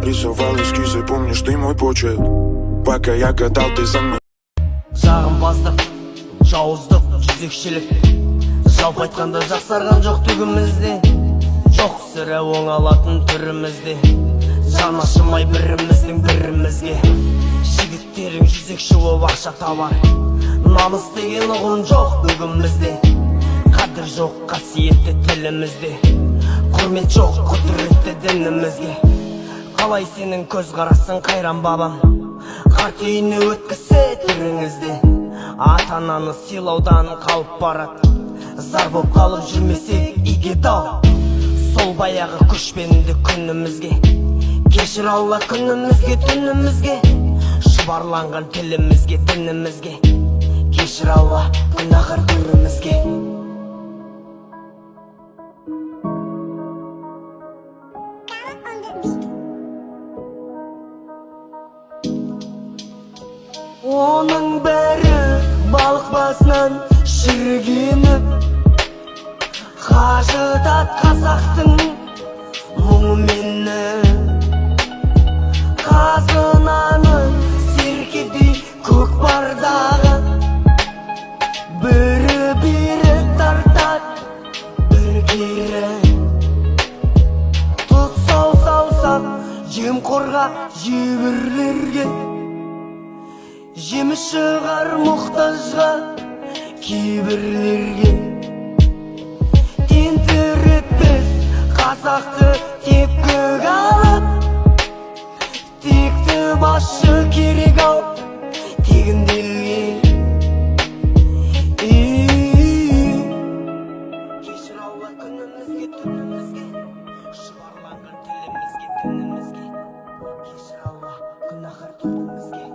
Рисовал эскизы, помнишь ты мой почерк. Пока я гадал, ты за мной. Жағымпаздық, жауыздық, жезекшелік. Жалпы айтқанда жақсарған жоқ түгімізде. Жоқ сірә оңалатын түрімізде. Жан ашымай біріміздің бірімізге. Жігіттерің жезекші боп ақша табар. Намыс деген ұғым жоқ бүгімізде. Қадір жоқ қасиетті тілімізде. Құрмет жоқ құдіретті дінімізге. Қалай сенің көз қарасын қайран бабам. Қарт үйіне өткісі түріңізде. Ата-ананы сыйлаудан қалып барат. Зар боп қалып жүрмесек иге дау. Сол баяғы көшпенді күнімізге. Кешір Алла күнімізге, түнімізге. Шұбарланған тілімізге, дінімізге. Кешір Алла күнәһар көрімізге. Оның бәрі балық басынан шірігеніп, қажытат қазақтың мұңы мені. Қазынаны серкедей көк бардағы, бірі тартат бір кері. Тұтсау саусақ жемқорға жебірлерге, жеміс шығар мұқтажға кейбірлерге. Тентіретпес қазақты тек көк алып, текті басшы керек ау тегінделге. Кешір Алла күнімізге, түнімізге. Шұбарланған тілімізге, дінімізге. Кешір Алла күнәһар көрімізге.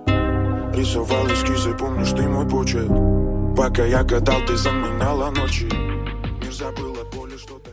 Рисовал эскизы, помнишь ты мой почерк. Пока я гадал, ты заменяла ночи. Мир забыла боли, что-то